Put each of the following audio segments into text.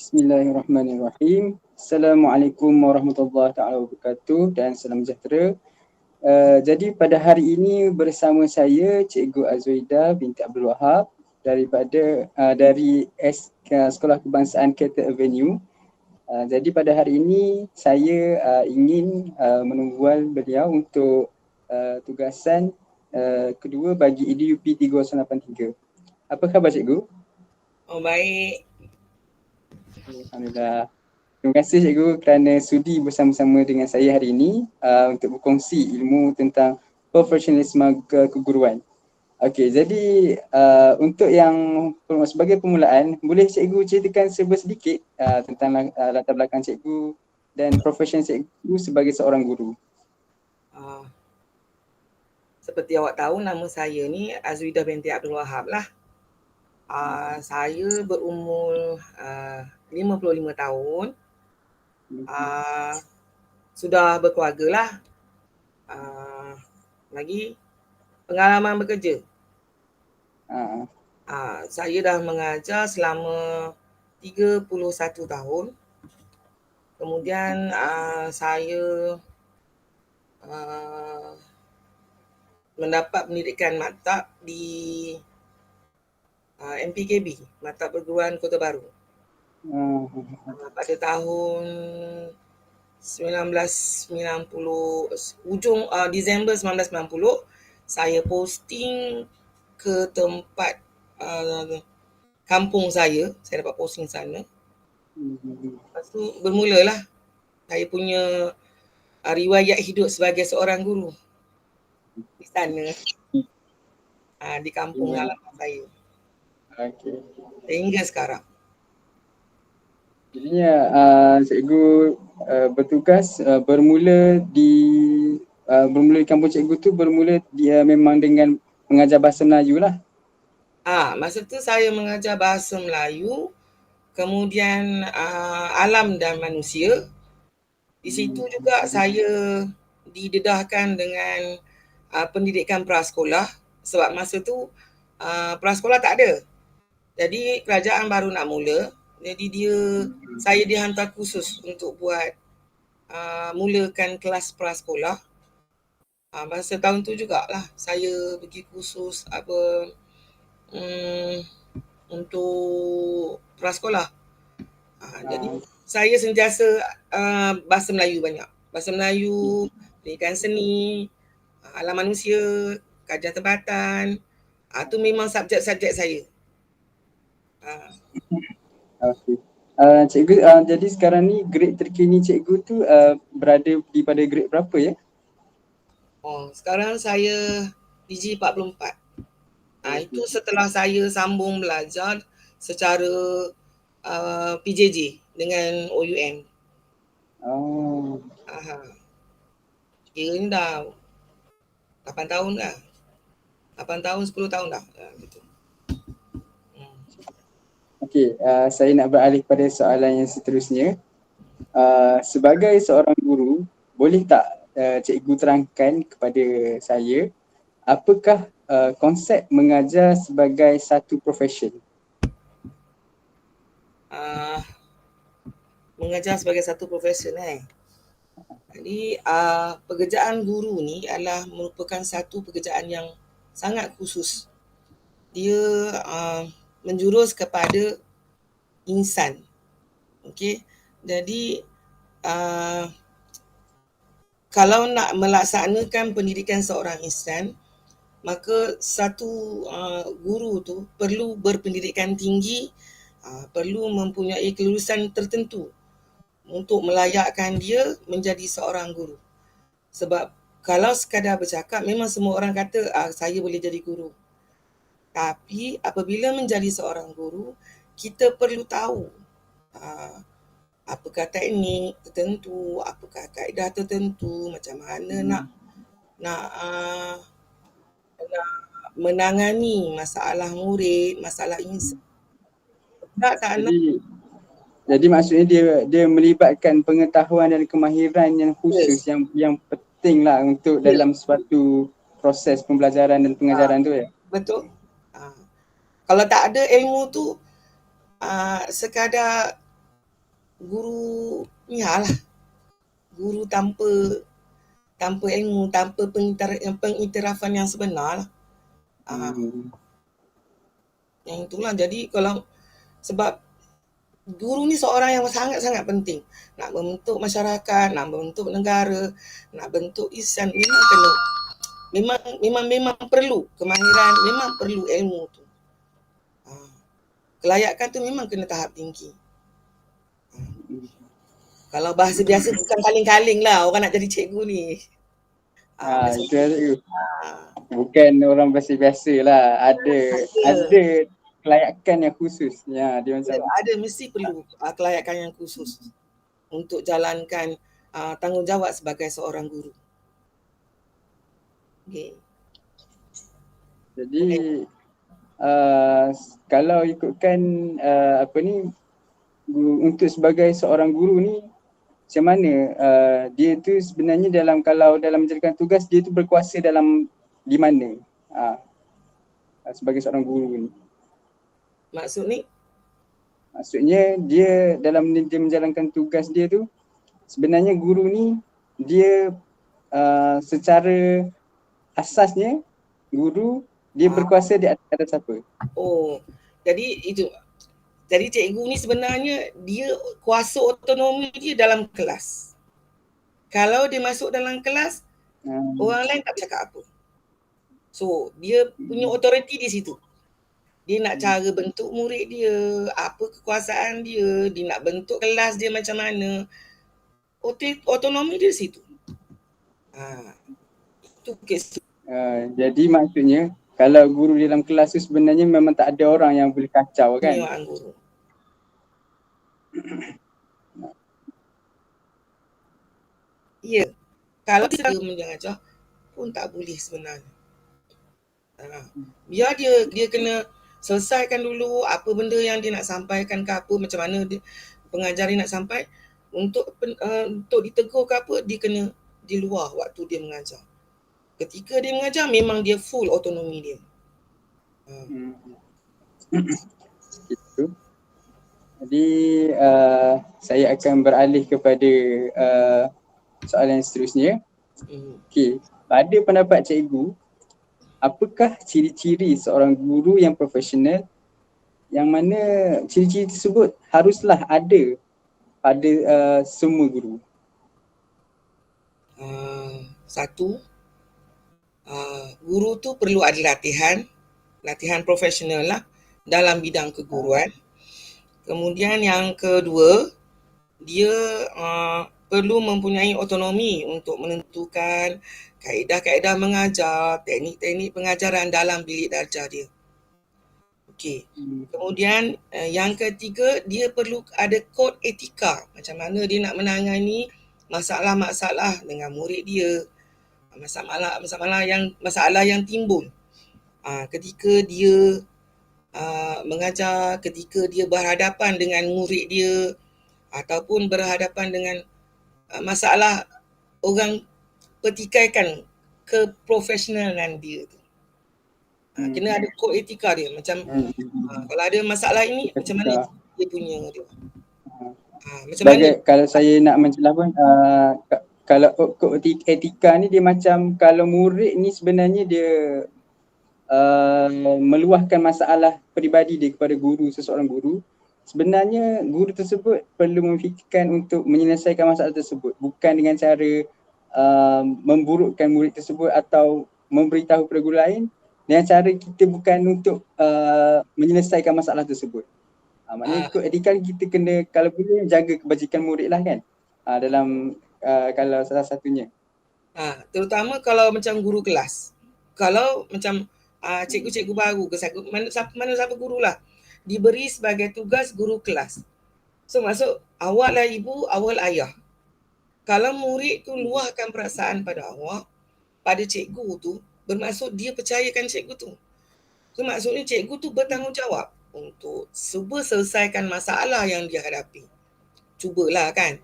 Bismillahirrahmanirrahim. Assalamualaikum warahmatullahi taala wabarakatuh dan salam sejahtera. Jadi pada hari ini bersama saya Cikgu Azwida binti Abdul Wahab dari Sekolah Kebangsaan Cater Avenue. Jadi pada hari ini saya ingin menunggual beliau untuk tugasan kedua bagi EDUP 3083. Apa khabar Cikgu? Oh, baik. Alhamdulillah. Terima kasih Cikgu kerana sudi bersama-sama dengan saya hari ini untuk berkongsi ilmu tentang profesionalisme keguruan. Okey, jadi untuk yang sebagai permulaan, boleh Cikgu ceritakan sedikit tentang latar belakang Cikgu dan profesi Cikgu sebagai seorang guru. Seperti awak tahu, nama saya ni Azwida binti Abdul Wahab lah. Saya berumur 55 tahun. Sudah berkeluarga lah. Lagi pengalaman bekerja. Saya dah mengajar selama 31 tahun. Kemudian saya mendapat pendidikan maktab di MPKB, Maktab Perguruan Kota Baru. Pada tahun 1990, hujung Disember 1990, saya posting ke tempat kampung saya dapat posting sana. Lepas tu bermulalah saya punya riwayat hidup sebagai seorang guru di sana, di kampung halaman saya. Okey. Sehingga sekarang. Jadinya Cikgu bertugas bermula di kampung Cikgu tu dia memang dengan mengajar bahasa Melayu lah. Masa tu saya mengajar bahasa Melayu, kemudian alam dan manusia. Di situ juga saya didedahkan dengan pendidikan prasekolah, sebab masa tu prasekolah tak ada. Jadi kerajaan baru nak mula, jadi saya dihantar khusus untuk buat mulakan kelas prasekolah. Masa tahun tu jugalah saya pergi khusus untuk prasekolah. Jadi saya sentiasa bahasa Melayu banyak. Bahasa Melayu, pendidikan seni, alam manusia, kajian tempatan. Tu memang subjek-subjek saya. Okey. Cikgu, jadi sekarang ni grade terkini Cikgu tu berada pada grade berapa ya? Sekarang saya PG 44. Itu setelah saya sambung belajar secara PJJ dengan OUM. Kira ni dah 8 tahun dah. 8 tahun, 10 tahun dah. Gitu. Okey, saya nak beralih pada soalan yang seterusnya. Sebagai seorang guru, boleh tak Cikgu terangkan kepada saya apakah konsep mengajar sebagai satu profession? Mengajar sebagai satu profession Jadi pekerjaan guru ni adalah merupakan satu pekerjaan yang sangat khusus. Dia menjurus kepada insan. Okey. Jadi kalau nak melaksanakan pendidikan seorang insan, maka satu guru tu perlu berpendidikan tinggi, perlu mempunyai kelulusan tertentu untuk melayakkan dia menjadi seorang guru. Sebab kalau sekadar bercakap, memang semua orang kata saya boleh jadi guru. Tapi apabila menjadi seorang guru, kita perlu tahu apakah teknik tertentu, apakah kaedah tertentu, macam mana nak menangani masalah murid, masalah insan. Jadi maksudnya dia melibatkan pengetahuan dan kemahiran yang khusus, yang penting lah untuk dalam suatu proses pembelajaran dan pengajaran tu ya? Betul. Kalau tak ada ilmu tu, sekadar guru lah, guru tanpa ilmu, tanpa pengiktirafan yang sebenar lah. Yang itulah, jadi kalau sebab guru ni seorang yang sangat-sangat penting. Nak membentuk masyarakat, nak membentuk negara, nak bentuk insan, memang kena, memang perlu kemahiran, memang perlu ilmu tu. Kelayakan tu memang kena tahap tinggi. Kalau bahasa biasa bukan kaling-kaling lah orang nak jadi cikgu ni. Itu bukan orang biasa-biasa lah. Ada kelayakan yang khusus. Ya, dia macam ada mesti perlu kelayakan yang khusus untuk jalankan tanggungjawab sebagai seorang guru. Okay. Jadi kalau ikutkan untuk sebagai seorang guru ni, macam mana dia tu sebenarnya kalau dalam menjalankan tugas dia tu berkuasa di mana sebagai seorang guru ni? Maksudnya dia dalam dia menjalankan tugas dia tu, sebenarnya guru ni dia secara asasnya guru dia berkuasa di atas siapa? Jadi cikgu ni sebenarnya dia kuasa otonomi dia dalam kelas. Kalau dia masuk dalam kelas, orang lain tak bercakap apa. So, dia punya authority di situ. Dia nak cara bentuk murid dia, apa kekuasaan dia nak bentuk kelas dia macam mana. Otonomi dia di situ. Itu kes. Jadi maksudnya kalau guru dalam kelas tu sebenarnya memang tak ada orang yang boleh kacau kan? Ya, guru. Ya. Kalau dia mengajar pun tak boleh sebenarnya. Biar dia kena selesaikan dulu apa benda yang dia nak sampaikan ke apa, macam mana pengajar dia nak sampai untuk ditegur ke apa, dia kena di luar waktu dia mengajar. Ketika dia mengajar memang dia full otonomi dia. Gitu. Jadi saya akan beralih kepada soalan yang seterusnya. Okey, pada pendapat cikgu, apakah ciri-ciri seorang guru yang profesional yang mana ciri-ciri tersebut haruslah ada pada semua guru? Satu, guru tu perlu ada latihan profesional lah dalam bidang keguruan. Kemudian yang kedua, dia perlu mempunyai otonomi untuk menentukan kaedah-kaedah mengajar, teknik-teknik pengajaran dalam bilik darjah dia. Okey. Kemudian yang ketiga, dia perlu ada kod etika. Macam mana dia nak menangani masalah-masalah dengan murid dia. Masalah yang timbul ketika dia mengajar, ketika dia berhadapan dengan murid dia ataupun berhadapan dengan masalah orang pertikaikan keprofesionalan dia tu. Kena ada kod etika dia, macam kalau ada masalah ini macam mana dia punya dia. Macam mana kalau saya nak menjelaskan pun kalau kod etika ni dia macam kalau murid ni sebenarnya dia meluahkan masalah peribadi dia kepada seseorang guru, sebenarnya guru tersebut perlu memfikirkan untuk menyelesaikan masalah tersebut, bukan dengan cara memburukkan murid tersebut atau memberitahu kepada guru lain dengan cara kita bukan untuk menyelesaikan masalah tersebut. Maknanya kod etika kita kena kalau boleh jaga kebajikan murid lah kan, dalam kalau salah satunya. Terutama kalau macam guru kelas. Kalau macam cikgu-cikgu baru ke siapa guru lah diberi sebagai tugas guru kelas. So maksud awak lah ibu, awak lah ayah. Kalau murid tu luahkan perasaan pada awak, pada cikgu tu, bermaksud dia percayakan cikgu tu. So maksudnya cikgu tu bertanggungjawab untuk cuba selesaikan masalah yang dia hadapi. Cubalah kan.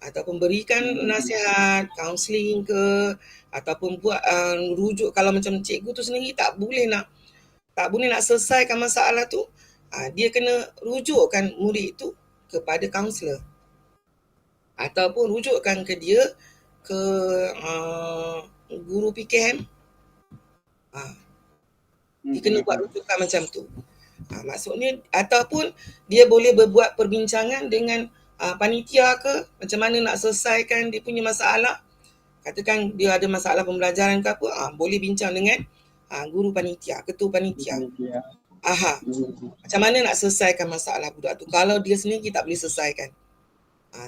Ataupun berikan nasihat, kaunseling ke, ataupun buat rujuk. Kalau macam cikgu tu sendiri tak boleh nak selesaikan masalah tu, dia kena rujukkan murid tu kepada kaunselor. ataupun rujukkan ke dia ke guru PKM. Dia kena buat rujukan macam tu. Maksudnya ataupun dia boleh berbuat perbincangan dengan panitia ke, macam mana nak selesaikan dia punya masalah. Katakan dia ada masalah pembelajaran ke apa, boleh bincang dengan guru panitia, ketua panitia. Macam mana nak selesaikan masalah budak tu kalau dia sendiri tak boleh selesaikan.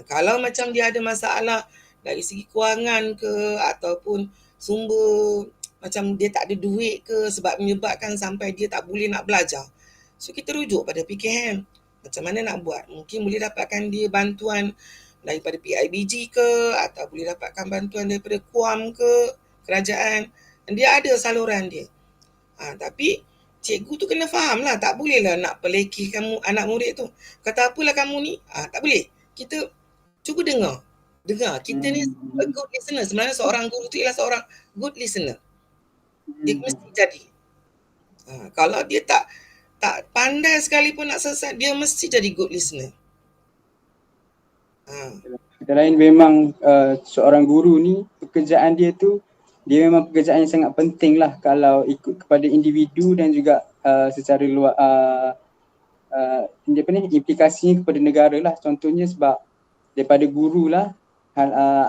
Kalau macam dia ada masalah dari segi kewangan ke, ataupun sumber macam dia tak ada duit ke sebab menyebabkan sampai dia tak boleh nak belajar, so kita rujuk pada PKM. Macam mana nak buat? Mungkin boleh dapatkan dia bantuan daripada PIBG ke, atau boleh dapatkan bantuan daripada KUAM ke, kerajaan. Dia ada saluran dia. Tapi cikgu tu kena faham lah, tak boleh lah nak pelekeh kamu anak murid tu. Kata apalah kamu ni, tak boleh. Kita cuba dengar. Kita ni a good listener. Sebenarnya seorang guru tu ialah seorang good listener. Dia mesti jadi. Kalau dia tak pandai sekalipun nak selesai, dia mesti jadi good listener. Kata lain memang seorang guru ni pekerjaan dia tu, dia memang pekerjaan yang sangat penting lah kalau ikut kepada individu dan juga secara luar implikasinya kepada negara lah. Contohnya sebab daripada guru lah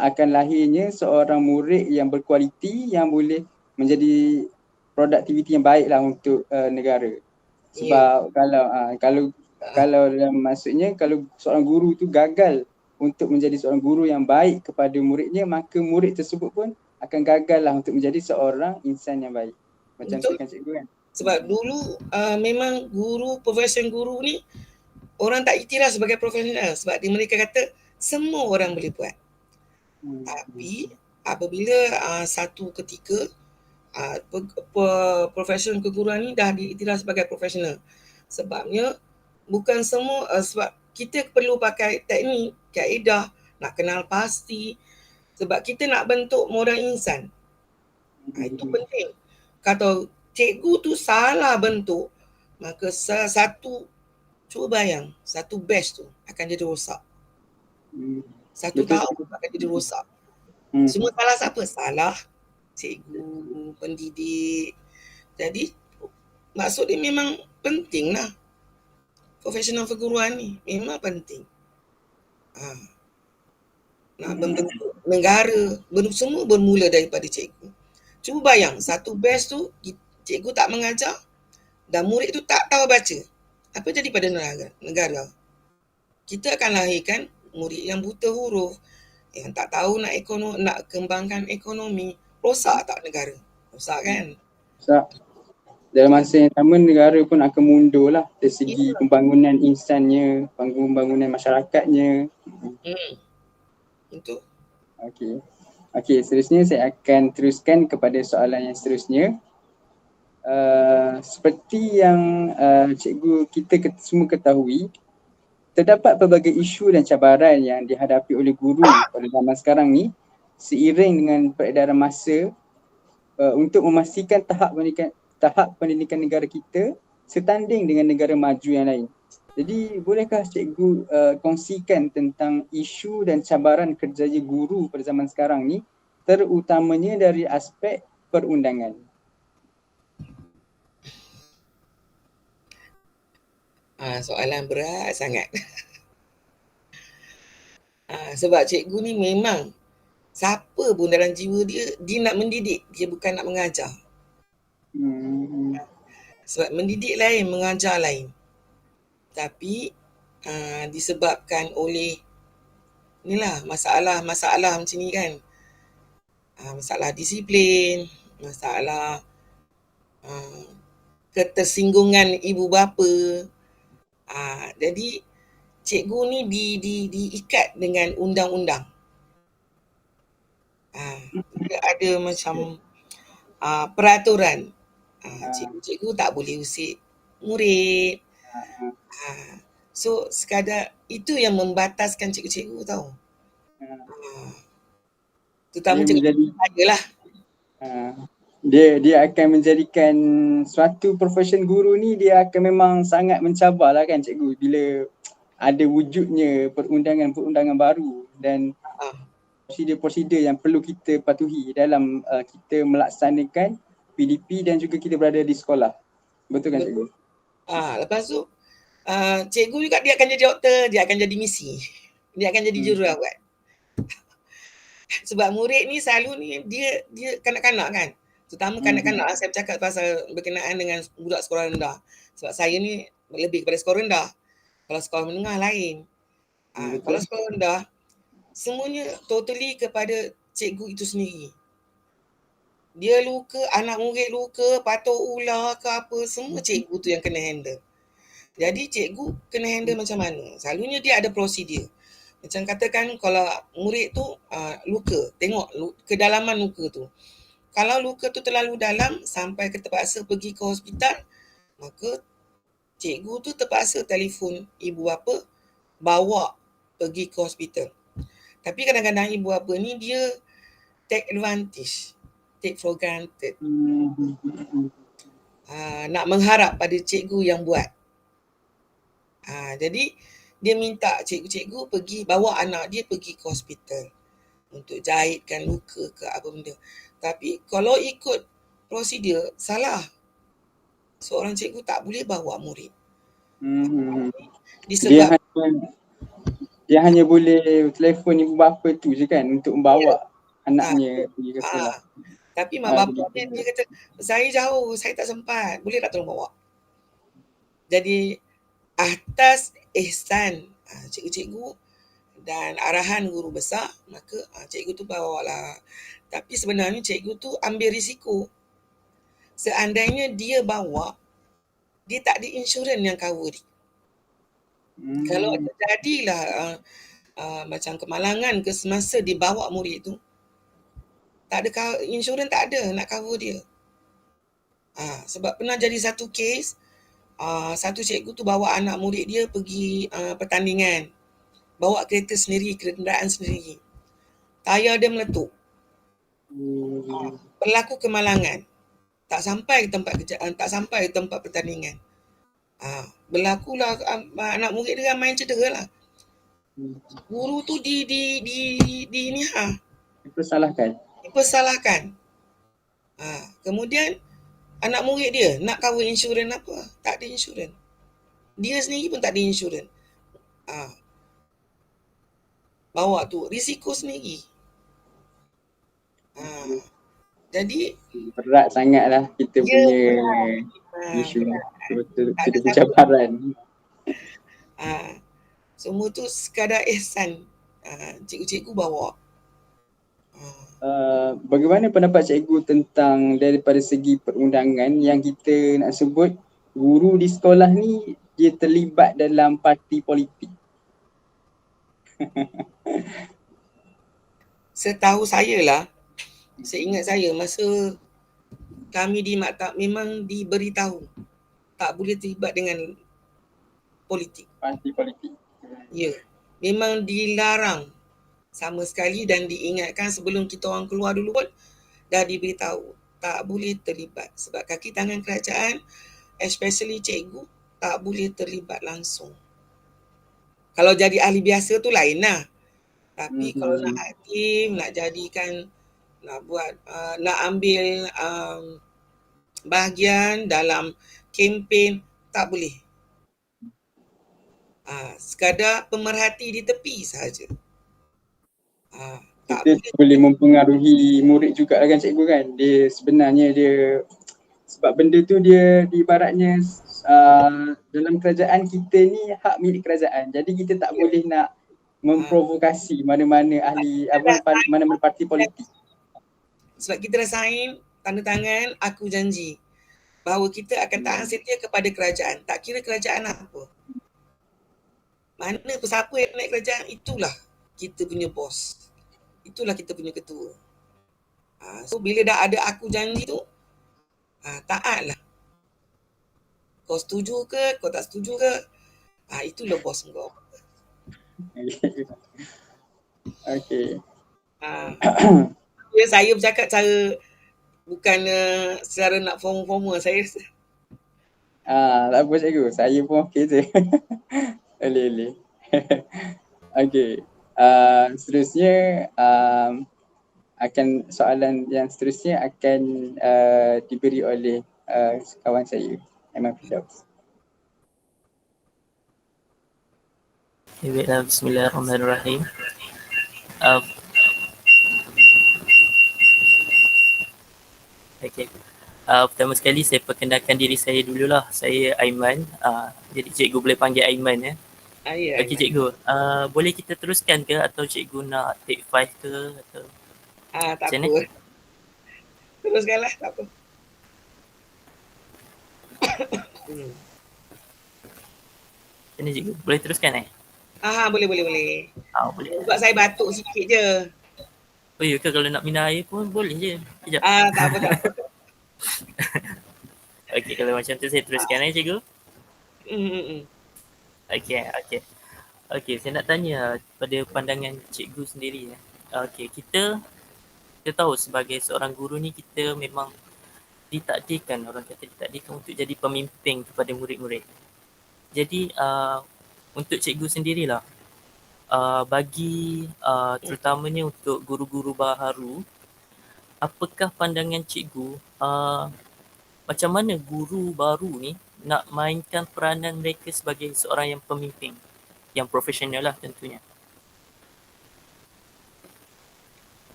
akan lahirnya seorang murid yang berkualiti yang boleh menjadi produktiviti yang baik lah untuk negara. Sebab kalau maksudnya kalau seorang guru tu gagal untuk menjadi seorang guru yang baik kepada muridnya, maka murid tersebut pun akan gagal lah untuk menjadi seorang insan yang baik. Macam tu kan cikgu kan? Sebab dulu memang profesion guru ni orang tak iktiraf sebagai profesional sebab mereka kata semua orang boleh buat. Tapi apabila satu ketika profesion keguruan ni dah diiktiraf sebagai profesional, sebabnya bukan semua sebab kita perlu pakai teknik, kaedah, nak kenal pasti sebab kita nak bentuk modal insan. Itu penting. Kalau cikgu tu salah bentuk, maka cuba bayang, satu batch tu akan jadi rosak. Satu tahun akan jadi rosak. Semua salah siapa? Salah cikgu, pendidik. Jadi maksud dia memang penting lah. Profesional perguruan ni memang penting. Nak membentuk negara, semua bermula daripada cikgu. Cuba bayang, satu batch tu cikgu tak mengajar dan murid tu tak tahu baca. Apa jadi pada negara? Kita akan lahirkan murid yang buta huruf, yang tak tahu nak kembangkan ekonomi. Rosak tak negara? Rosak kan? Rosak. Dalam masa yang sama negara pun akan mundur lah dari segi pembangunan insannya, pembangunan masyarakatnya. Itu. Okey, seterusnya saya akan teruskan kepada soalan yang seterusnya. Seperti yang cikgu kita semua ketahui, terdapat pelbagai isu dan cabaran yang dihadapi oleh guru pada zaman sekarang ni seiring dengan peredaran masa untuk memastikan tahap pendidikan negara kita setanding dengan negara maju yang lain. Jadi bolehkah cikgu kongsikan tentang isu dan cabaran kerjaya guru pada zaman sekarang ni, terutamanya dari aspek perundangan? Soalan berat sangat. Sebab cikgu ni memang siapa pun dalam jiwa dia nak mendidik, dia bukan nak mengajar. Sebab mendidik lain, mengajar lain. Tapi disebabkan oleh inilah masalah macam ni kan. Masalah disiplin, masalah ketersinggungan ibu bapa. Jadi cikgu ni diikat dengan undang-undang. Dia ada macam peraturan. Cikgu tak boleh usik murid. So sekadar itu yang membataskan cikgu-cikgu tahu. Terutama cikgu saya lah. Dia akan menjadikan suatu profesion guru ni, dia akan memang sangat mencabar lah kan cikgu bila ada wujudnya perundangan baru dan Ah, prosedur-prosedur yang perlu kita patuhi dalam kita melaksanakan PDP dan juga kita berada di sekolah. Betul kan cikgu? betul. Lepas tu cikgu juga dia akan jadi doktor, dia akan jadi misi. Dia akan jadi jururawat. Sebab murid ni selalu ni dia kanak-kanak kan. Terutama kanak-kanak saya bercakap pasal berkenaan dengan budak sekolah rendah. Sebab saya ni lebih kepada sekolah rendah. Kalau sekolah menengah lain. Kalau Betul. sekolah rendah, semuanya totally kepada cikgu itu sendiri. Dia luka, anak murid luka, patuk ular ke apa, semua cikgu tu yang kena handle. Jadi cikgu kena handle macam mana? Selalunya dia ada prosedur. Macam katakan kalau murid tu luka, tengok kedalaman luka tu. Kalau luka tu terlalu dalam sampai terpaksa pergi ke hospital, maka cikgu tu terpaksa telefon ibu bapa bawa pergi ke hospital. Tapi kadang-kadang ibu bapa ni dia take advantage, take for granted. Nak mengharap pada cikgu yang buat. Jadi dia minta cikgu-cikgu pergi bawa anak dia pergi ke hospital untuk jahitkan luka ke apa benda. Tapi kalau ikut prosedur, salah. Seorang cikgu tak boleh bawa murid. Disebab dia hanya boleh telefon ibu bapa tu je kan untuk membawa anaknya pergi ke sekolah. Tapi mak bapak dia kata, saya jauh, saya tak sempat. Boleh tak tolong bawa? Jadi atas ihsan cikgu-cikgu dan arahan guru besar, maka cikgu tu bawa lah. Tapi sebenarnya cikgu tu ambil risiko. Seandainya dia bawa, dia tak ada insurans yang cover dia. Kalau terjadilah macam kemalangan ke semasa dia bawa murid tu, tak ada insurans, tak ada nak cover dia. Sebab pernah jadi satu kes, satu cikgu tu bawa anak murid dia pergi pertandingan. Bawa kereta sendiri, kenderaan sendiri. Tayar dia meletup. Berlaku kemalangan. Tak sampai ke tempat pertandingan. Berlakulah anak murid dia ramai cedera lah. Guru tu dipersalahkan. Kemudian anak murid dia nak cover insurans apa? Tak ada insurans. Dia sendiri pun tak ada insurans. Bawa tu risiko sendiri. Jadi berat sangatlah kita punya isu. Betul kita pencabaran. Semua tu sekadar ihsan cikgu-cikgu bawa. Bagaimana pendapat cikgu tentang daripada segi perundangan yang kita nak sebut guru di sekolah ni dia terlibat dalam parti politik? Setahu saya lah, seingat saya masa kami di maktab memang diberitahu tak boleh terlibat dengan politik. Parti politik. Ya, memang dilarang sama sekali dan diingatkan sebelum kita orang keluar dulu pun dah diberitahu tak boleh terlibat sebab kaki tangan kerajaan, especially cikgu, tak boleh terlibat langsung. Kalau jadi ahli biasa tu lain lah. Tapi kalau nak aktif, nak jadikan, nak buat, nak ambil bahagian dalam kempen, tak boleh. Sekadar pemerhati di tepi sahaja. Kita boleh mempengaruhi murid juga kan cikgu kan. Dia sebenarnya dia sebab benda tu dia ibaratnya dalam kerajaan kita ni hak milik kerajaan. Jadi kita tak boleh nak memprovokasi mana-mana ahli mana-mana parti politik. Sebab kita dah sign tanda tangan aku janji bahawa kita akan taat setia kepada kerajaan. Tak kira kerajaan apa. Mana siapa yang naik kerajaan, itulah kita punya bos. Itulah kita punya ketua. So bila dah ada aku janji tu, taatlah. Kau setuju ke, kau tak setuju ke, itulah bos kau. Okay. Saya bercakap cara bukan secara nak formal. Saya tak apa cikgu, saya pun okey je. Boleh. Okay. Seterusnya akan soalan yang seterusnya akan diberi oleh kawan saya, Aiman Firdaus. Baiklah, bismillahirrahmanirrahim. Uh, okay. Pertama sekali saya perkenalkan diri saya dululah. Saya Aiman. Jadi cikgu boleh panggil Aiman ya. Ya, Okey cikgu. Boleh kita teruskan ke atau cikgu nak take 5 ke atau tak macam mana? apa. Teruskanlah, tak apa. Macam mana cikgu? Boleh teruskan Boleh. boleh. Sebab saya batuk sikit je. Oh ya ke, kalau nak minum air pun boleh je. Sekejap. Tak apa. Okey, kalau macam tu saya teruskan cikgu. Okey. Okey, saya nak tanya pada pandangan cikgu sendiri ya. Okey, kita tahu sebagai seorang guru ni kita memang ditakdirkan, orang kata ditakdirkan untuk jadi pemimpin kepada murid-murid. Jadi untuk cikgu sendirilah, bagi terutamanya untuk guru-guru baharu, apakah pandangan cikgu macam mana guru baru ni nak mainkan peranan mereka sebagai seorang yang pemimpin, yang profesional lah tentunya.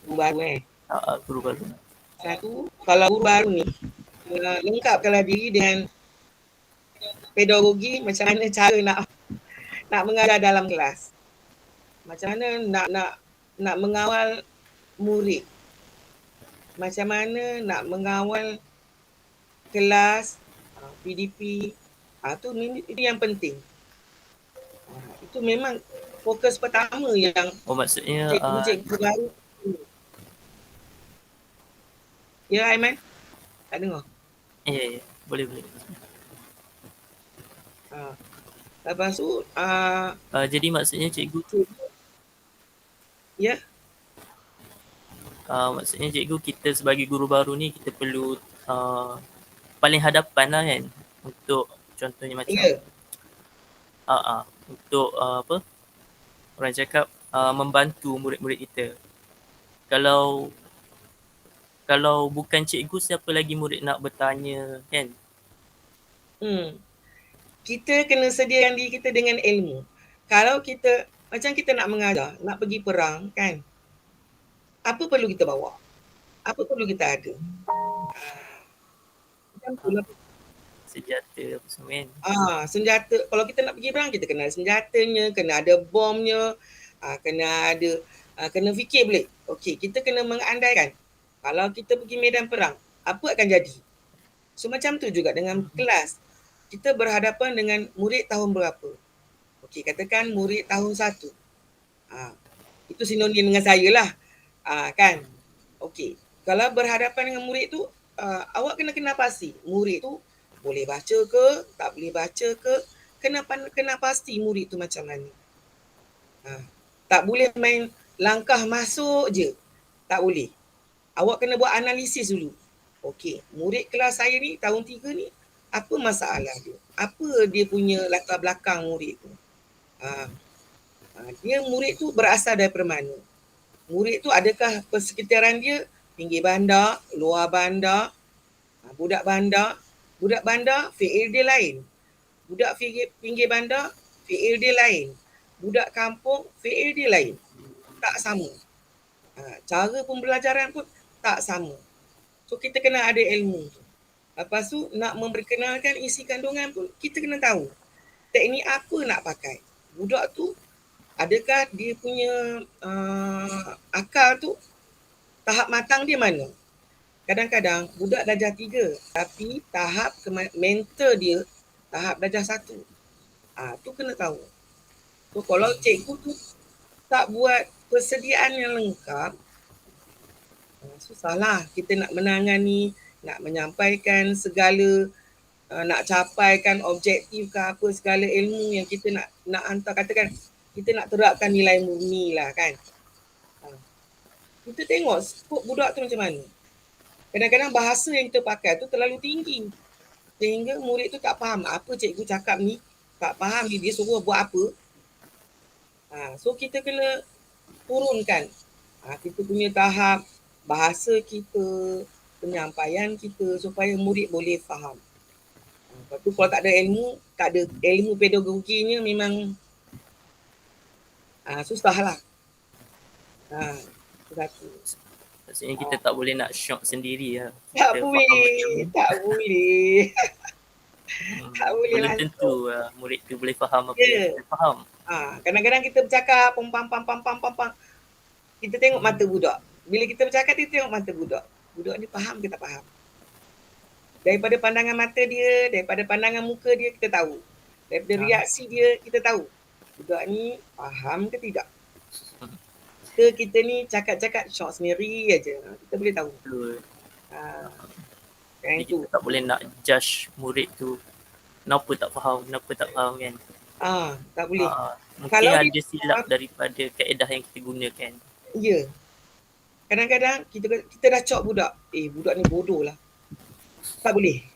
Guru baru Guru baru. Satu, kalau guru baru ni lengkapkanlah diri dengan pedagogi, macam mana cara nak mengajar dalam kelas. Macam mana nak mengawal murid. Macam mana nak mengawal kelas, PDP. Itu yang penting. Itu memang fokus pertama yang maksudnya cikgu baru. Ya, Aiman? Tak dengar? Ya, boleh. Lepas tu jadi maksudnya cikgu ya. Maksudnya cikgu, kita sebagai guru baru ni kita perlu paling hadapan lah kan, untuk contohnya macam untuk apa orang cakap, membantu murid-murid kita. Kalau bukan cikgu, siapa lagi murid nak bertanya kan? Kita kena sediakan diri kita dengan ilmu. Kalau kita, macam kita nak mengajar, nak pergi perang kan, apa perlu kita bawa? Apa perlu kita ada? Senjata apa semua kan? Senjata. Kalau kita nak pergi perang, kita kena ada senjatanya, kena ada bomnya, kena fikir balik. Okey, kita kena mengandaikan kalau kita pergi medan perang, apa akan jadi? So macam tu juga dengan kelas. Kita berhadapan dengan murid tahun berapa? Okey, katakan murid tahun 1. Itu sinonim dengan saya lah. Kan? Okey. Kalau berhadapan dengan murid tu, awak kena pasti murid tu boleh baca ke, tak boleh baca ke, kena pasti murid tu macam mana. Tak boleh main langkah masuk je. Tak boleh. Awak kena buat analisis dulu. Okey, murid kelas saya ni tahun 3 ni, apa masalah dia? Apa dia punya latar belakang murid tu? Dia murid tu berasal daripada mana? Murid tu adakah persekitaran dia pinggir bandar, luar bandar, budak bandar? Budak bandar, fi'il dia lain. Budak pinggir bandar, fi'il dia lain. Budak kampung, fi'il dia lain. Tak sama. Cara pembelajaran pun tak sama. So kita kena ada ilmu tu. Lepas tu nak memperkenalkan isi kandungan pun kita kena tahu teknik apa nak pakai. Budak tu adakah dia punya akal tu tahap matang dia mana? Kadang-kadang budak darjah 3 tapi tahap mental dia tahap darjah 1. Tu kena tahu. So kalau cikgu tu tak buat persediaan yang lengkap, susahlah kita nak menangani, nak menyampaikan segala, nak capaikan objektif ke apa, segala ilmu yang kita nak hantar, katakan kita nak terapkan nilai murni lah kan. Kita tengok skop budak tu macam mana. Kadang-kadang bahasa yang kita pakai tu terlalu tinggi. Sehingga murid tu tak faham apa cikgu cakap ni, tak faham dia suruh buat apa. So kita kena turunkan kita punya tahap bahasa kita, penyampaian kita supaya murid boleh faham. Lepas tu kalau tak ada ilmu pedagoginya memang susah lah. Itu satu. Maksudnya kita tak boleh nak syok sendiri lah. Tak Kita boleh, faham macam tak boleh. Tak boleh belum langsung. tentu murid tu boleh faham apa Ya. yang kita faham. Kadang-kadang kita bercakap pam. Kita tengok mata budak. Bila kita bercakap, kita tengok mata budak. Budak ni faham ke tak faham? Daripada pandangan mata dia, daripada pandangan muka dia, kita tahu. Daripada reaksi dia, kita tahu. Budak ni faham ke tidak? Kita ni cakap-cakap syok sendiri aja. Kita boleh tahu. Betul. Yang Jadi itu. kita tak boleh nak judge murid tu kenapa tak faham kan. Tak boleh. Mungkin Kalau ada silap daripada kaedah yang kita gunakan. Ya. Kadang-kadang kita dah cop budak. Budak ni bodoh lah. Tak boleh.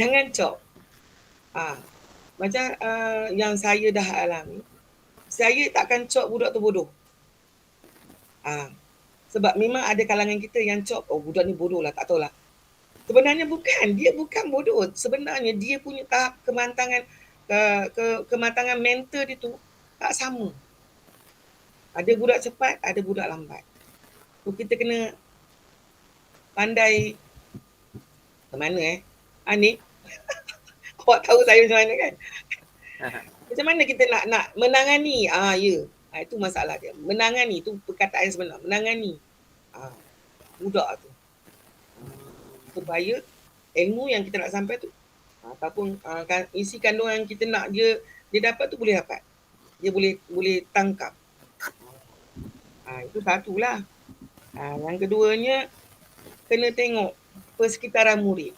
Jangan cop. Macam yang saya dah alami. Saya takkan cop budak tu bodoh. Sebab memang ada kalangan kita yang cop, budak ni bodoh lah, tak tahulah. Sebenarnya bukan. Dia bukan bodoh. Sebenarnya dia punya tahap kematangan kematangan mental dia tu tak sama. Ada budak cepat, ada budak lambat. So kita kena pandai ke mana Anik? Awak tahu saya macam mana kan? Macam mana kita nak menangani? Ya. Itu masalah dia. Menangani tu perkataan sebenar. Menangani budak tu. Supaya ilmu yang kita nak sampai tu ataupun isi kandungan yang kita nak dia dapat tu boleh dapat. Dia boleh tangkap. Itu satulah. Yang keduanya kena tengok persekitaran murid.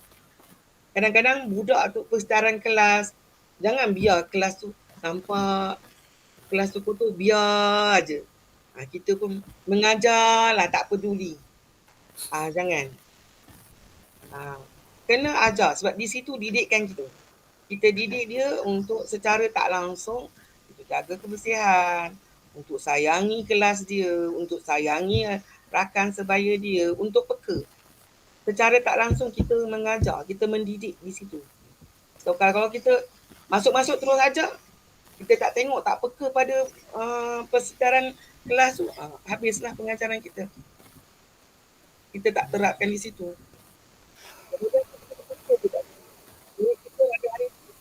Kadang-kadang budak tu persekitaran kelas, jangan biar kelas tu nampak kelas tu kotor, biar aja. Kita pun mengajar lah, tak peduli. Jangan. Kena ajar sebab di situ didikkan kita. Kita didik dia untuk secara tak langsung untuk jaga kebersihan, untuk sayangi kelas dia, untuk sayangi rakan sebaya dia, untuk peka. Secara tak langsung kita mengajar, kita mendidik di situ. So kalau kita masuk-masuk terus ajar, kita tak tengok, tak peka pada persekitaran kelas tu, habislah pengajaran kita. Kita tak terapkan di situ. Kemudian kita peka juga. Kita ada hari pengajaran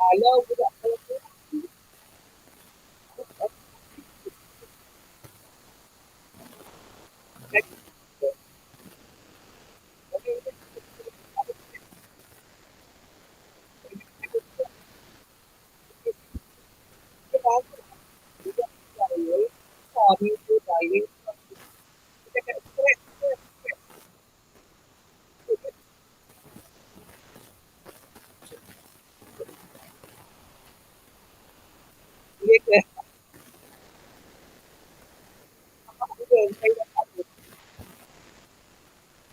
kalau budak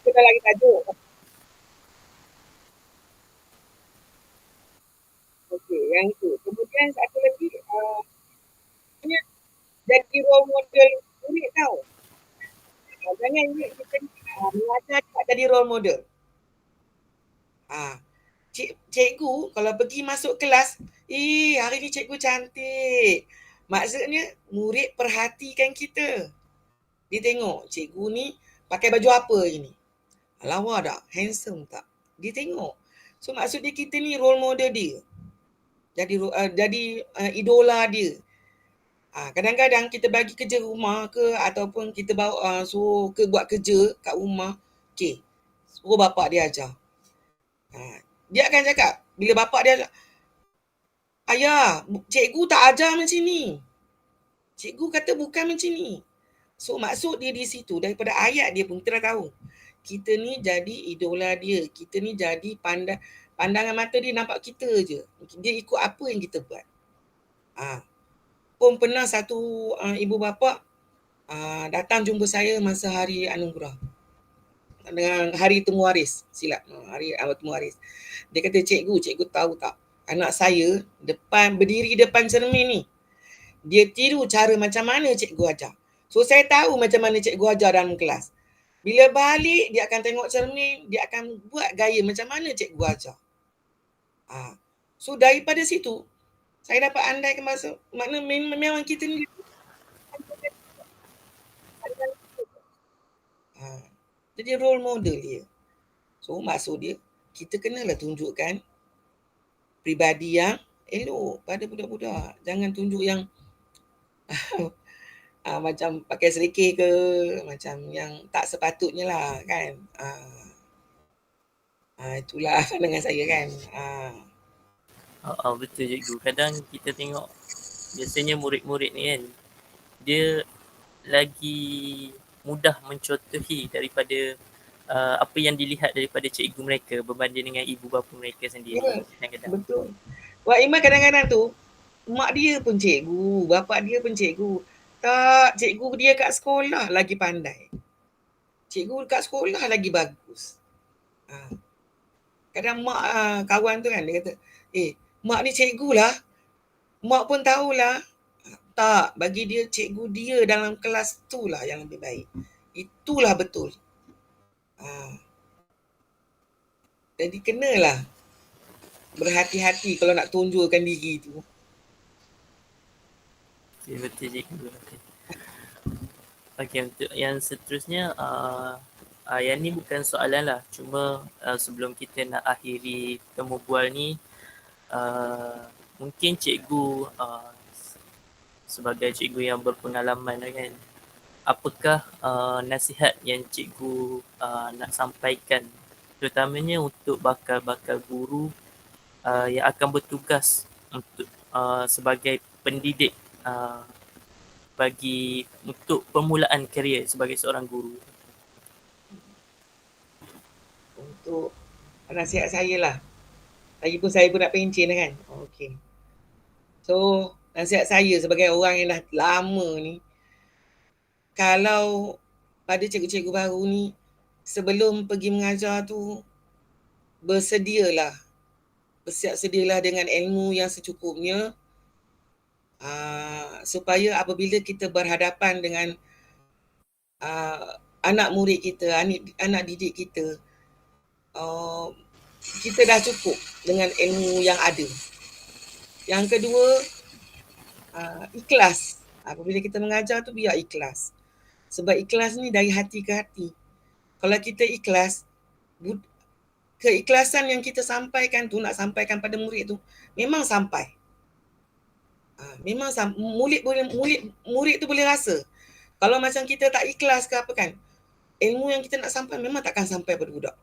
kita lagi tajuk. Okey, yang itu. Kemudian satu lagi, jadi role model murid tau. Jangan ingat kita mengajar tak jadi role model. Cikgu kalau pergi masuk kelas, hari ni cikgu cantik. Maksudnya murid perhatikan kita. Dia tengok cikgu ni pakai baju apa ini. Lawa tak? Handsome tak? Dia tengok. So maksud dia kita ni role model dia. Jadi idola dia. Kadang-kadang kita bagi kerja rumah ke ataupun kita bawa suruh buat kerja kat rumah. Okey. Suruh bapak dia ajar. Dia akan cakap bila bapak dia, ayah, cikgu tak ajar macam ni. Cikgu kata bukan macam ni. So maksud dia di situ, daripada ayat dia pun kita dah tahu. Kita ni jadi idola dia. Kita ni jadi pandangan mata dia nampak kita je. Dia ikut apa yang kita buat. Pun pernah satu ibu bapa datang jumpa saya masa hari anugerah. Dengan hari temu waris, silap. Hari temu waris. Dia kata, cikgu tahu tak? Anak saya berdiri depan cermin ni. Dia tiru cara macam mana cikgu ajar. So saya tahu macam mana cikgu ajar dalam kelas. Bila balik, dia akan tengok cermin, dia akan buat gaya macam mana cikgu ajar. So daripada situ, saya dapat andaikan makna memang kita ni jadi role model dia. So maksud dia, kita kenalah tunjukkan pribadi yang elok pada budak-budak. Jangan tunjuk yang macam pakai selekeh ke, macam yang tak sepatutnya lah kan. Itulah pandangan saya kan. Betul cikgu. Kadang kita tengok biasanya murid-murid ni kan, dia lagi mudah mencontohi daripada apa yang dilihat daripada cikgu mereka berbanding dengan ibu bapa mereka sendiri. Kadang-kadang. Betul. Wak Iman kadang-kadang tu, mak dia pun cikgu, bapa dia pun cikgu. Tak, cikgu dia kat sekolah lagi pandai. Cikgu kat sekolah lagi bagus. Kadang mak kawan tu kan, dia kata, mak ni cikgu lah. Mak pun tahulah. Tak, bagi dia cikgu dia dalam kelas tu lah yang lebih baik. Itulah betul. Jadi kenalah berhati-hati kalau nak tunjukkan diri tu. Okay, betul cikgu. Okay, untuk yang seterusnya, yang ni bukan soalan lah. Cuma sebelum kita nak akhiri temu bual ni, mungkin cikgu sebagai cikgu yang berpengalaman kan, apakah nasihat yang cikgu nak sampaikan terutamanya untuk bakal-bakal guru yang akan bertugas untuk sebagai pendidik untuk permulaan karier sebagai seorang guru? Untuk nasihat saya lah. Saya pun nak pencen kan. Okey. So, nasihat saya sebagai orang yang dah lama ni, kalau pada cikgu-cikgu baru ni, sebelum pergi mengajar tu, bersiap sedialah dengan ilmu yang secukupnya, supaya apabila kita berhadapan dengan anak murid kita, anak didik kita, kita dah cukup dengan ilmu yang ada. Yang kedua, ikhlas. Apabila kita mengajar tu biar ikhlas. Sebab ikhlas ni dari hati ke hati. Kalau kita ikhlas, keikhlasan yang kita sampaikan tu, nak sampaikan pada murid tu, memang sampai. Memang murid tu boleh rasa. Kalau macam kita tak ikhlas ke apa kan, ilmu yang kita nak sampai memang takkan sampai pada budak.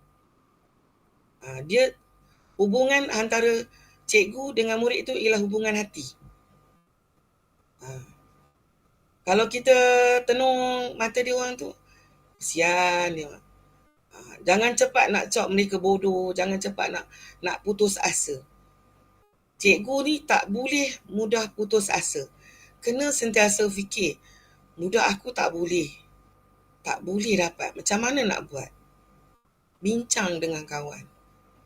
Dia hubungan antara cikgu dengan murid itu ialah hubungan hati. Kalau kita tenung mata dia orang tu, kesian dia. Jangan cepat nak cop mereka bodoh, jangan cepat nak putus asa. Cikgu ni tak boleh mudah putus asa. Kena sentiasa fikir, budak aku tak boleh dapat. Macam mana nak buat? Bincang dengan kawan.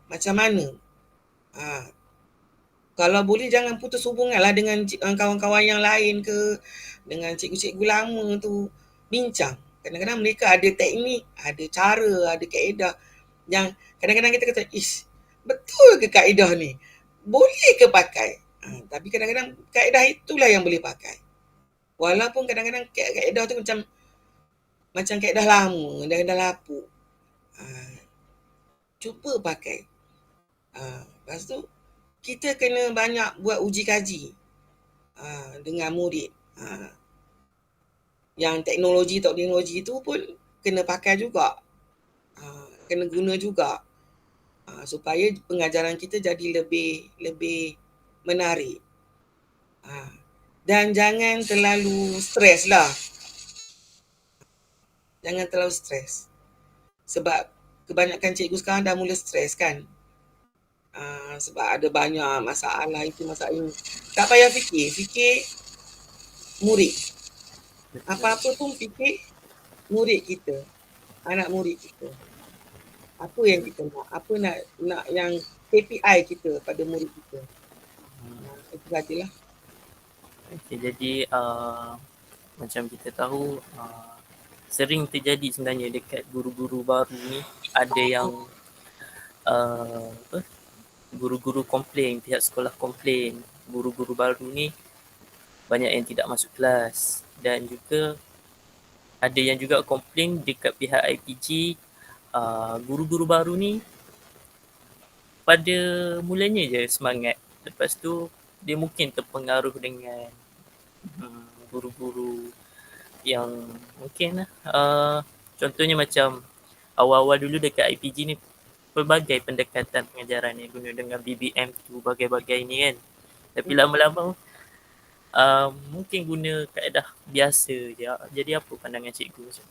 Macam mana? Kalau boleh jangan putus hubungan lah dengan kawan-kawan yang lain ke, dengan cikgu-cikgu lama tu. Bincang. Kadang-kadang mereka ada teknik, ada cara, ada kaedah yang kadang-kadang kita kata, betul ke kaedah ni? Boleh ke pakai? Tapi kadang-kadang kaedah itulah yang boleh pakai. Walaupun kadang-kadang kaedah tu macam kaedah lama, dah lapuk. Cuba pakai. Lepas tu, kita kena banyak buat uji kaji dengan murid. Yang teknologi tu pun kena pakai juga. Kena guna juga. Supaya pengajaran kita jadi lebih menarik. Dan jangan terlalu stres lah. jangan terlalu stres. Sebab kebanyakan cikgu sekarang dah mula stres kan. Sebab ada banyak masalah itu, masalah ini. Tak payah fikir murid. Apa-apa pun fikir murid kita, anak murid kita. Apa yang kita nak? Apa nak yang KPI kita pada murid kita. Itu sajalah. Okay, jadi macam kita tahu sering terjadi sebenarnya dekat guru-guru baru ni, ada yang guru-guru komplain, pihak sekolah komplain guru-guru baru ni banyak yang tidak masuk kelas, dan juga ada yang juga komplain dekat pihak IPG guru-guru baru ni pada mulanya je semangat, lepas tu dia mungkin terpengaruh dengan guru-guru yang mungkin contohnya macam awal-awal dulu dekat IPG ni pelbagai pendekatan pengajaran yang guna dengan BBM tu, bagai-bagai ni kan. Tapi lama-lama mungkin guna kaedah biasa je. Jadi apa pandangan cikgu macam tu?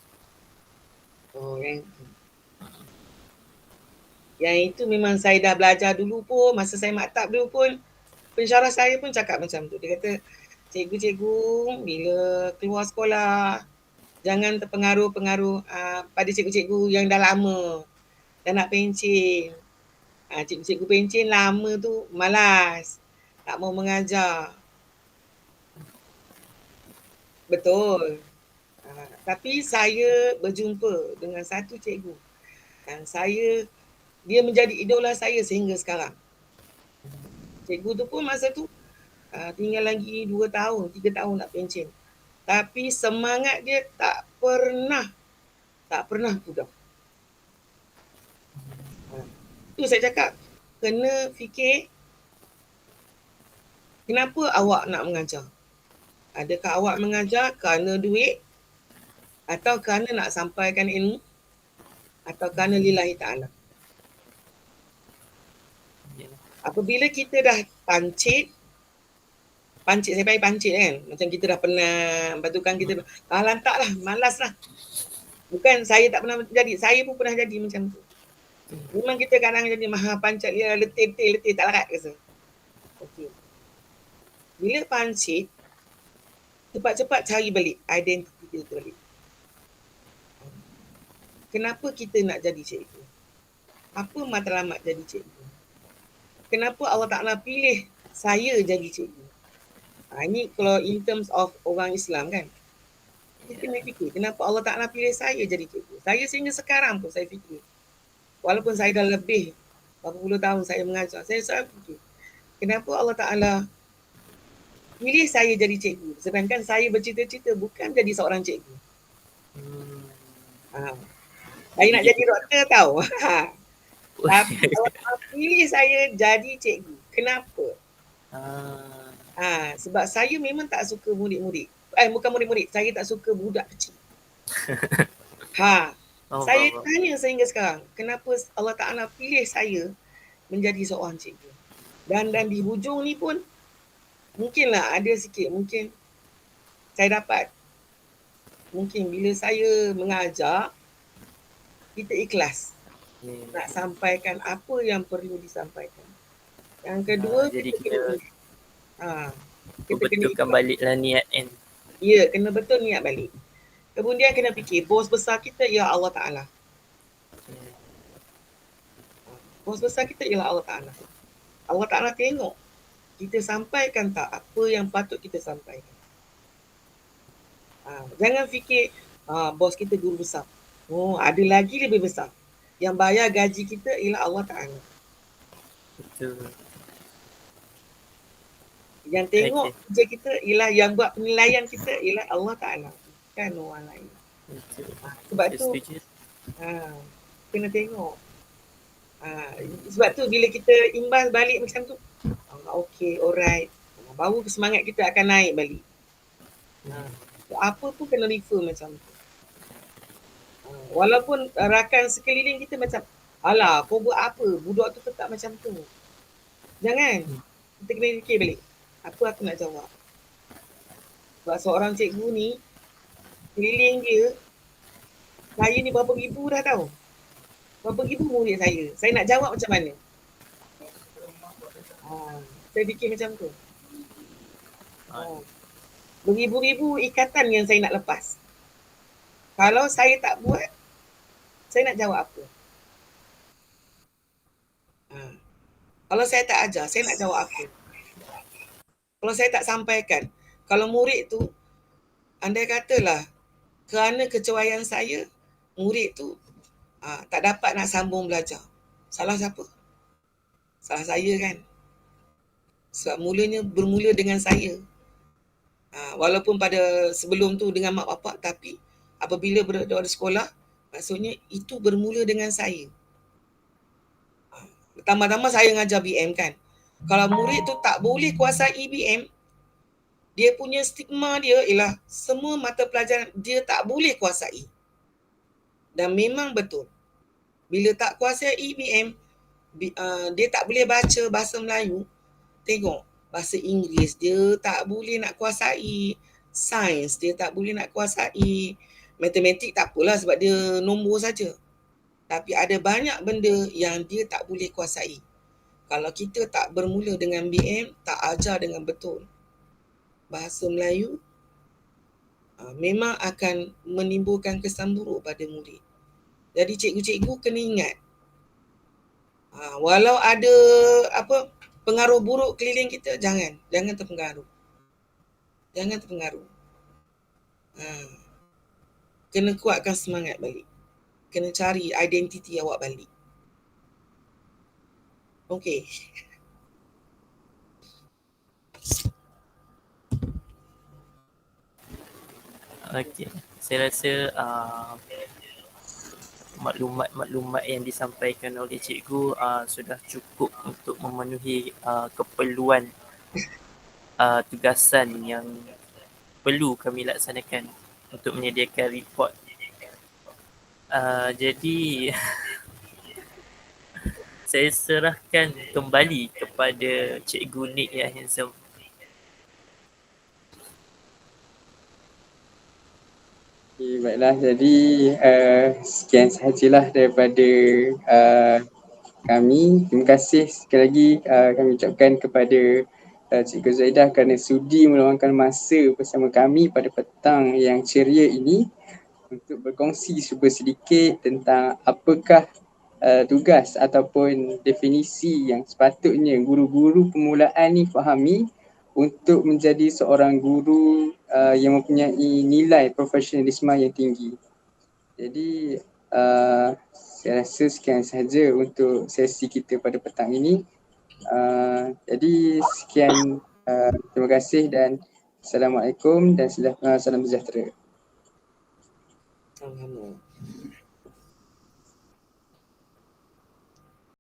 Yang itu memang saya dah belajar dulu pun, masa saya maktab dulu pun, pensyarah saya pun cakap macam tu. Dia kata, cikgu-cikgu bila keluar sekolah, jangan terpengaruh-pengaruh pada cikgu-cikgu yang dah lama, dah nak pencen. Cikgu-cikgu pencen lama tu malas, tak mau mengajar. Betul. Tapi saya berjumpa dengan satu cikgu yang dia menjadi idola saya sehingga sekarang. Cikgu tu pun masa tu tinggal lagi 2 tahun, 3 tahun nak pencen. Tapi semangat dia tak pernah pudar. Tu saya cakap, kena fikir kenapa awak nak mengajar. Adakah awak mengajar kerana duit, atau kerana nak sampaikan ilmu, atau kerana lillahi ta'ala. Apabila kita dah pancit, saya panggil pancit kan, macam kita dah penat, lepas tu kan kita lantak lah, malas lah. Bukan saya tak pernah jadi, saya pun pernah jadi macam tu. Memang kita kadang jadi maha pancit, dia letih tak larat ke. Okay. Bila pancit, cepat-cepat cari balik identiti kita balik. Kenapa kita nak jadi cikgu? Apa matlamat jadi cikgu? Kenapa Allah Ta'ala pilih saya jadi cikgu? Ini kalau in terms of orang Islam kan. Kita kena fikir, kenapa Allah Ta'ala pilih saya jadi cikgu? Saya sehingga sekarang pun saya fikir. Walaupun saya dah lebih berapa puluh tahun saya mengajar, saya selalu fikir, kenapa Allah Ta'ala pilih saya jadi cikgu? Sedangkan saya bercita-cita bukan jadi seorang cikgu. Saya nak jadi doktor tahu. Tapi Allah pilih saya jadi cikgu. Kenapa? Sebab saya memang tak suka murid-murid. Bukan murid-murid, saya tak suka budak kecil. Saya tanya sehingga sekarang, kenapa Allah Ta'ala pilih saya menjadi seorang cikgu? Dan di hujung ni pun, mungkinlah ada sikit, mungkin saya dapat. Mungkin bila saya mengajar, kita ikhlas nak sampaikan apa yang perlu disampaikan. Yang kedua, jadi kita betulkan baliklah niat kan. Ya, kena betul niat balik. Kemudian kena fikir, bos besar kita ialah Allah Ta'ala. Bos besar kita ialah Allah Ta'ala. Allah Ta'ala tengok kita sampaikan tak apa yang patut kita sampaikan. Jangan fikir bos kita guru besar. Ada lagi lebih besar. Yang bayar gaji kita ialah Allah Ta'ala. Betul. Yang tengok kerja kita ialah, yang buat penilaian kita ialah Allah Ta'ala, bukan orang lain. Betul. Sebab tu kena tengok. Sebab tu bila kita imbas balik macam tu, okay, alright, baru semangat kita akan naik balik. Apa pun kena refer macam tu. Walaupun rakan sekeliling kita macam, alah kau buat apa, budak tu tetap macam tu. Jangan. Kita kena fikir balik, apa aku nak jawab. Sebab seorang cikgu ni, keliling dia Saya ni berapa ribu dah tahu. Berapa ribu murid saya. Saya nak jawab macam mana? Saya fikir macam tu. Beribu-ribu ikatan yang saya nak lepas. Kalau saya tak buat, saya nak jawab apa? Kalau saya tak ajar, saya nak jawab apa? Kalau saya tak sampaikan, kalau murid tu, andai katalah kerana kecerobohan saya, murid tu tak dapat nak sambung belajar. Salah siapa? Salah saya kan? Sebab mulanya bermula dengan saya. Walaupun pada sebelum tu dengan mak bapak, tapi apabila berada di sekolah, maksudnya itu bermula dengan saya. Pertama-tama saya ngajar BM kan. Kalau murid tu tak boleh kuasai BM, dia punya stigma dia ialah semua mata pelajaran dia tak boleh kuasai. Dan memang betul. Bila tak kuasai BM, dia tak boleh baca bahasa Melayu. Tengok, bahasa Inggeris dia tak boleh nak kuasai. Sains dia tak boleh nak kuasai. Matematik tak apalah sebab dia nombor saja. Tapi ada banyak benda yang dia tak boleh kuasai. Kalau kita tak bermula dengan BM, tak ajar dengan betul bahasa Melayu, memang akan menimbulkan kesan buruk pada murid. Jadi cikgu-cikgu kena ingat, walau ada pengaruh buruk keliling kita, jangan terpengaruh. Jangan terpengaruh. Kena kuatkan semangat balik. Kena cari identiti awak balik. Okey. Okey, saya rasa maklumat-maklumat yang disampaikan oleh cikgu sudah cukup untuk memenuhi keperluan tugasan yang perlu kami laksanakan untuk menyediakan report. Jadi saya serahkan kembali kepada Cikgu Nick yang handsome. Okay, baiklah, jadi sekian sahajalah daripada kami. Terima kasih sekali lagi kami ucapkan kepada Cikgu Zaidah kerana sudi meluangkan masa bersama kami pada petang yang ceria ini untuk berkongsi sedikit tentang apakah tugas ataupun definisi yang sepatutnya guru-guru permulaan ni fahami untuk menjadi seorang guru yang mempunyai nilai profesionalisme yang tinggi. Jadi saya rasa sekian sahaja untuk sesi kita pada petang ini. Jadi sekian, terima kasih dan Assalamualaikum dan salam sejahtera. Alhamdulillah.